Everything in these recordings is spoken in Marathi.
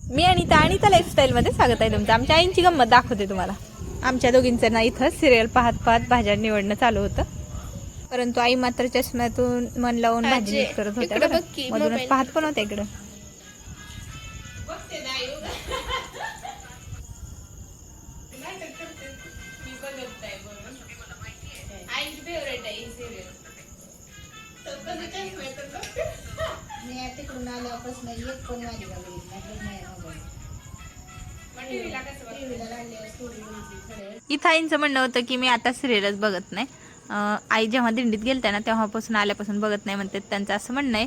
मी अनिता लाईफस्टाईलमध्ये स्वागत आहे तुमचं. आमच्या आईंची गंमत दाखवते तुम्हाला. आमच्या दोघींचं ना इथं सिरियल पाहत पाहत भाज्या निवडणं चालू होतं, परंतु आई मात्र चष्म्यातून मन लावून भाजी नीट करत होत्या. मधूनच पाहत पण होत्या इकडं. तिकडून आल्यापासून एक पण माझी इथं आईंचं म्हणणं होतं की मी आता सिरियलच बघत नाही. आई जेव्हा दिंडीत गेलत्या ना तेव्हापासून आल्यापासून बघत नाही म्हणते. त्यांचं असं म्हणणं आहे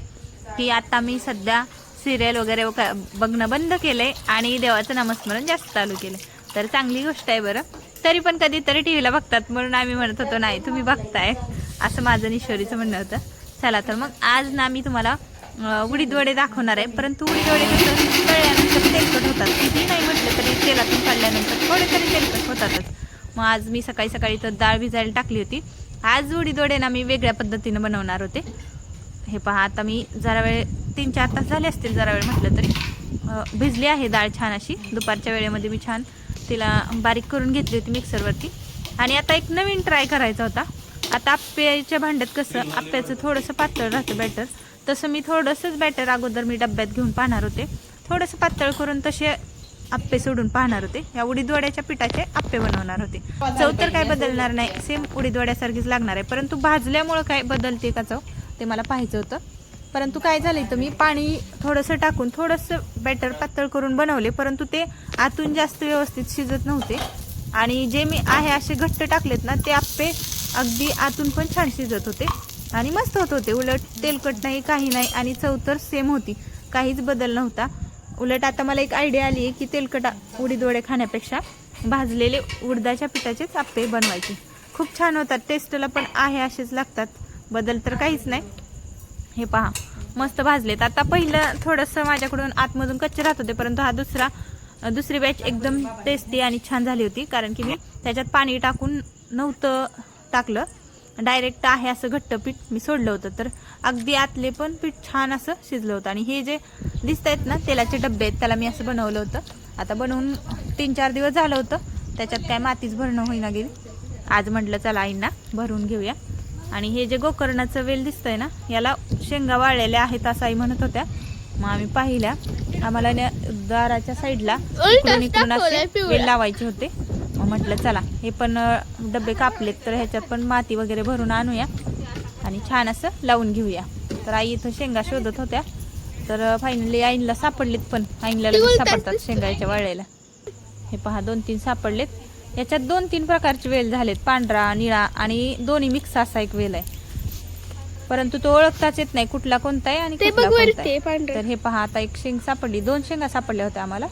की आता मी सध्या सिरियल वगैरे बघणं बंद केलंय आणि देवाचं नामस्मरण जास्त चालू केलं. तर चांगली गोष्ट आहे बरं. तरी पण कधीतरी टीव्हीला बघतात म्हणून आम्ही म्हणत होतो नाही तुम्ही बघताय, असं माझं निशोरीचं म्हणणं होतं. चला तर मग आज ना मी तुम्हाला उडीद वडे दाखवणार आहे. परंतु उडीद वडे कसं तळल्यानंतर तेलकट होतात. किती नाही म्हटलं तरी तेलातून काढल्यानंतर थोडे तरी तेलकट होतातच. मग आज मी सकाळी सकाळी तर डाळ भिजायला टाकली होती. आज उडीद वडे ना मी वेगळ्या पद्धतीनं बनवणार होते. हे पहा, आता मी जरा वेळ 3-4 तास झाले असतील, जरा वेळ म्हटलं तरी भिजली आहे डाळ छान अशी. दुपारच्या वेळेमध्ये मी छान तिला बारीक करून घेतली होती मिक्सरवरती. आणि आता एक नवीन ट्राय करायचा होता. आता आप्याच्या भांड्यात कसं आप्याचं थोडंसं पातळ राहतं बॅटर, तसं मी थोडंसंच बॅटर अगोदर मी डब्यात घेऊन पाहणार होते. थोडंसं पातळ करून तसे आप्पे सोडून पाहणार होते. या उडीद वड्याच्या पिठाचे आप्पे बनवणार होते. चव तर काय बदलणार नाही, सेम उडीद वड्यासारखीच लागणार आहे. परंतु भाजल्यामुळं काय बदलते का चव ते मला पाहायचं होतं. परंतु काय झालं तर मी पाणी थोडंसं टाकून थोडंसं बॅटर पातळ करून बनवले, परंतु ते आतून जास्त व्यवस्थित शिजत नव्हते. आणि जे मी आहे असे घट्ट टाकलेत ना ते आप्पे अगदी आतून पण छान शिजत होते आणि मस्त होत होते. उलट तेलकट नाही काही नाही आणि चव तर सेम होती, काहीच बदल नव्हता. उलट आता मला एक आयडिया आली आहे की तेलकट उडीद वडे खाण्यापेक्षा भाजलेले उडदाच्या पिठाचेच आप्पे बनवायचे. खूप छान होतात, टेस्टला पण आहे असेच लागतात, बदल तर काहीच नाही. हे पहा मस्त भाजलेत. आता पहिलं थोडंसं माझ्याकडून आतमधून कच्चे राहत होते, परंतु हा दुसरी बॅच एकदम टेस्टी आणि छान झाली होती. कारण की मी त्याच्यात पाणी टाकून नव्हतं टाकलं, डायरेक्ट आहे असं घट्ट पीठ मी सोडलं होतं. तर अगदी आतले पण पीठ छान असं शिजलं होतं. आणि हे जे दिसत आहेत ना तेलाचे डब्बे आहेत, त्याला मी असं बनवलं होतं. आता बनवून 3-4 दिवस झालं होतं, त्याच्यात काय मातीच भरणं होईना गेली. आज म्हटलं चला आईंना भरून घेऊया. आणि हे जे गोकर्णाचं वेल दिसतंय ना याला शेंगा वाळलेल्या आहेत असं आई म्हणत होत्या. मग आम्ही पाहिल्या, आम्हाला दाराच्या साईडला इकडून असे वेल लावायचे होते. मग म्हटलं चला हे पण डबे कापलेत तर ह्याच्यात पण माती वगैरे भरून आणूया आणि छान असं लावून घेऊया. तर आई इथं शेंगा शोधत होत्या, तर फायनली आईंला सापडलेत. पण आईंला लगेच सापडतात शेंगाच्या वाळलेल्या. हे पहा 2-3 सापडलेत. याच्यात 2-3 प्रकारचे वेल झालेत, पांढरा निळा आणि दोन्ही मिक्स असा एक वेल आहे. परंतु तो ओळखताच येत नाही कुठला कोणता आहे आणि कुठला कोणता आहे. तर हे पहा आता एक शेंग सापडली, 2 शेंगा सापडल्या होत्या आम्हाला.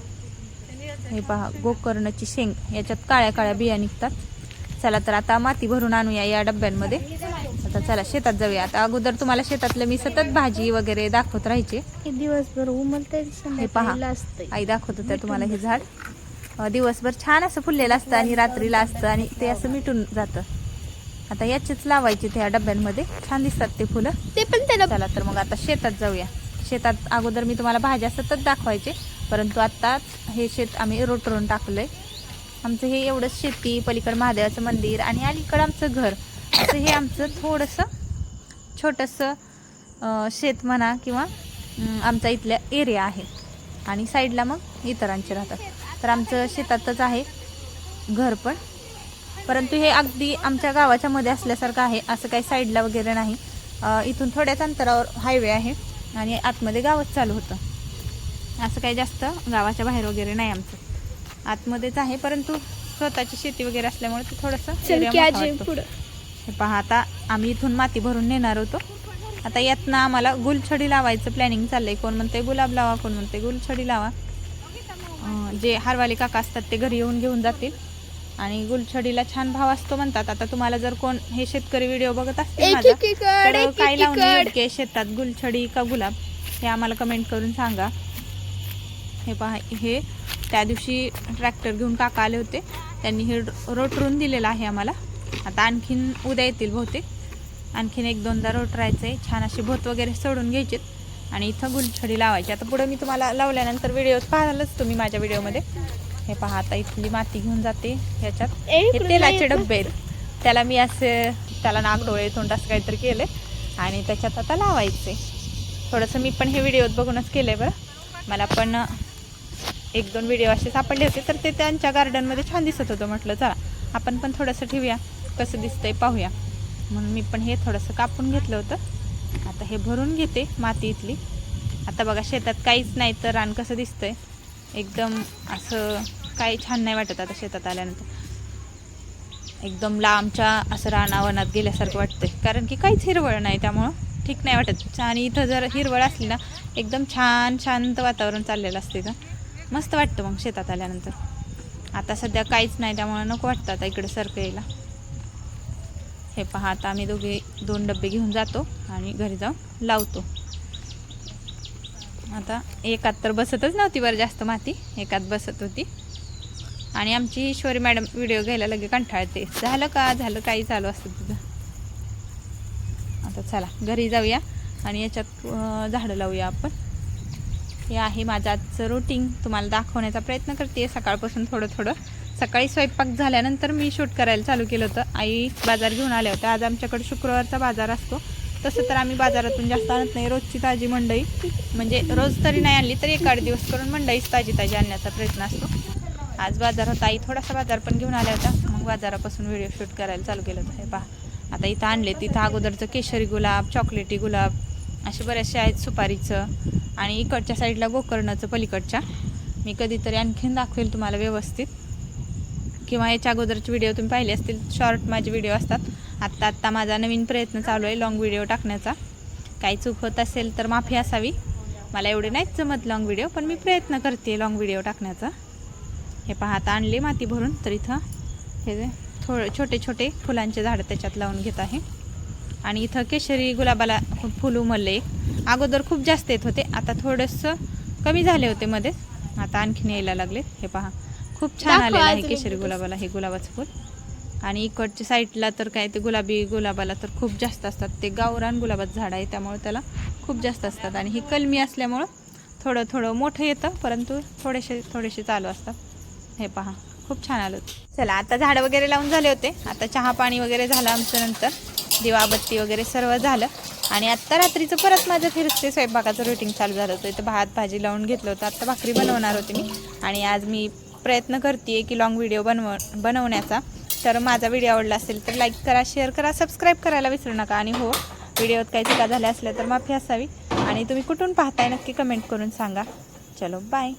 हे पहा गोकर्णाची शेंग, याच्यात काळ्या काळ्या बिया निघतात. चला तर आता माती भरून आणूया या डब्यांमध्ये. आता चला शेतात जाऊया. आता अगोदर तुम्हाला शेतातलं मी सतत भाजी वगैरे दाखवत राहायचे. दिवसभर उमलते. हे पहा आई दाखवत होत्या तुम्हाला. हे झाड दिवसभर छान असं फुललेलं असतं आणि रात्रीला असतं आणि ते असं मिटून जातं. आता याचेच लावायचे त्या डब्यांमध्ये, छान दिसतात ते फुलं. ते पण त्याला. चला तर मग आता शेतात जाऊया. शेतात अगोदर मी तुम्हाला भाज्या सतत दाखवायचे, परंतु आता हे शेत आम्ही रोटरून टाकलंय. आमचं हे एवढंच शेती, पलीकडं महादेवाचं मंदिर आणि अलीकडं आमचं घर, असं हे आमचं थोडंसं छोटंसं शेत म्हणा किंवा आमचा इथल्या एरिया आहे. आणि साईडला मग इतरांचे राहतात. तर आमचं शेतातच आहे घर पण, परंतु हे अगदी आमच्या गावाच्या मध्ये असल्यासारखं आहे. असं काही साईडला वगैरे नाही. इथून थोड्याच अंतरावर हायवे आहे आणि आतमध्ये गावच चालू होतं. असं काही जास्त गावाच्या बाहेर वगैरे नाही, आमचं आतमध्येच आहे. परंतु स्वतःची शेती वगैरे असल्यामुळे ते थोडंसं. हे पहा आता आम्ही इथून माती भरून नेणार होतो. आता यातनं आम्हाला गुलछडी लावायचं प्लॅनिंग चाललंय. कोण म्हणते गुलाब लावा, कोण म्हणते गुलछडी लावा. जे हारवाले काका असतात ते घरी येऊन घेऊन जातील आणि गुलछडीला छान भाव असतो म्हणतात. आता तुम्हाला जर कोण हे शेतकरी व्हिडिओ बघत असतील माझा, तर काय लावणे योग्य आहे शेतात, गुलछडी का गुलाब, हे आम्हाला कमेंट करून सांगा. हे पहा हे त्या दिवशी ट्रॅक्टर घेऊन काका आले होते, त्यांनी हे रोटरून दिलेलं आहे आम्हाला. आता आणखीन उद्या येतील बहुतेक. आणखीन 1-2दा रोटरायचं आहे. छान असे भोत वगैरे सोडून घ्यायचे आणि इथं गुलछडी लावायची. आता पुढे मी तुम्हाला लावल्यानंतर व्हिडिओ पाहालच तुम्ही माझ्या व्हिडिओमध्ये. हे पहा आता इथली माती घेऊन जाते ह्याच्यात. हे तेलाचे डब्बे आहेत, त्याला मी असे त्याला नाक डोळे तोंड असं काहीतरी केलं आणि त्याच्यात आता लावायचे. थोडंसं मी पण हे व्हिडिओत बघूनच केलं आहे बरं. मला पण 1-2 व्हिडिओ असे सापडले होते तर ते त्यांच्या गार्डनमध्ये छान दिसत होतं. म्हटलं चला आपण पण थोडंसं ठेवूया, कसं दिसतंय पाहूया. म्हणून मी पण हे थोडंसं कापून घेतलं होतं. आता हे भरून घेते माती इथली. आता बघा शेतात काहीच नाही तर रान कसं दिसतंय, एकदम असं काही छान नाही वाटत. आता शेतात आल्यानंतर एकदम लांबच्या असं रानावनात गेल्यासारखं वाटतंय, कारण की काहीच हिरवळ नाही, त्यामुळं ठीक नाही वाटत. आणि इथं जर हिरवळ असली ना एकदम छान शांत वातावरण चाललेलं असते का मस्त वाटतं मग शेतात आल्यानंतर. आता सध्या काहीच नाही त्यामुळं नको वाटतं आता इकडे सारखं यायला. हे पहा आता आम्ही 2 डबे घेऊन जातो आणि घरी जाऊन लावतो. आता एकात तर बसतच नव्हती बरं जास्त माती, एकात बसत होती. आणि आमची ईश्वरी मॅडम व्हिडिओ घ्यायला लगे कंटाळते. झालं का झालं काही चालू असतं तुझं. आता चला घरी जाऊया आणि याच्यात झाडं लावूया आपण. हे आहे माझं आजचं रुटीन, तुम्हाला दाखवण्याचा प्रयत्न करते सकाळपासून थोडं. सकाळी स्वयंपाक झाल्यानंतर मी शूट करायला चालू केलं होतं. आई बाजार घेऊन आल्या होत्या. आज आमच्याकडे शुक्रवारचा बाजार असतो. तसं तर आम्ही बाजारातून जास्त आणत नाही, रोजची ताजी मंडई, म्हणजे रोज तरी नाही आणली तरी 1-8 दिवस करून मंडईच ताजी आणण्याचा प्रयत्न असतो. आज बाजार होता, आई थोडासा बाजार पण घेऊन आल्या होत्या. मग बाजारापासून व्हिडिओ शूट करायला चालू केलं होतं. हे पहा आता इथं आणले, तिथं अगोदरचं केशरी गुलाब, चॉकलेटी गुलाब असे बरेचसे आहेत, सुपारीचं. आणि इकडच्या साईडला गोकर्णाचं पलीकडच्या मी कधीतरी आणखीन दाखवेल तुम्हाला व्यवस्थित, किंवा याच्या अगोदरचे व्हिडिओ तुम्ही पाहिले असतील, शॉर्ट माझे व्हिडिओ असतात. आत्ता माझा नवीन प्रयत्न चालू आहे लॉंग व्हिडिओ टाकण्याचा. काही चूक होत असेल तर माफी असावी, मला एवढे नाहीच जमत लॉंग व्हिडिओ, पण मी प्रयत्न करते लॉंग व्हिडिओ टाकण्याचा. हे पहा आता आणले माती भरून, तर इथं हे छोटे फुलांचे झाडं त्याच्यात लावून घेत आहे. आणि इथं केशरी गुलाबाला फुल उमलले. अगोदर खूप जास्त येत होते, आता थोडंसं कमी झाले होते मध्ये, आता आणखीन यायला लागले. हे पहा खूप छान आलेलं आहे केशरी गुलाबाला हे गुलाबाचं फूल. आणि इकडच्या साईडला तर काय ते गुलाबी गुलाबाला तर खूप जास्त असतात. ते गावरान गुलाबाचं झाड आहे त्यामुळे त्याला खूप जास्त असतात. आणि ही कलमी असल्यामुळं थोडं मोठं येतं, परंतु थोडेसे चालू असतात. हे पहा खूप छान आलं. चला आता झाडं वगैरे लावून झाले होते. आता चहा पाणी वगैरे झालं आमचं, नंतर दिवाबत्ती वगैरे सर्व झालं. आणि आत्ता रात्रीचं परत माझं फिरते स्वयंपाकाचं रुटीन चालू झालं होतं. इथं भात भाजी लावून घेतलं होतं, आत्ता भाकरी बनवणार होते मी. आणि आज मी प्रयत्न करते की लॉंग व्हिडिओ बनवण्याचा. तर माझा व्हिडिओ आवडला असेल तर लाईक करा, शेअर करा, सबस्क्राईब करायला विसरू नका. आणि हो, व्हिडिओत काही चुका झाल्या असल्या तर माफी असावी. आणि तुम्ही कुठून पाहताय नक्की कमेंट करून सांगा. चलो बाय.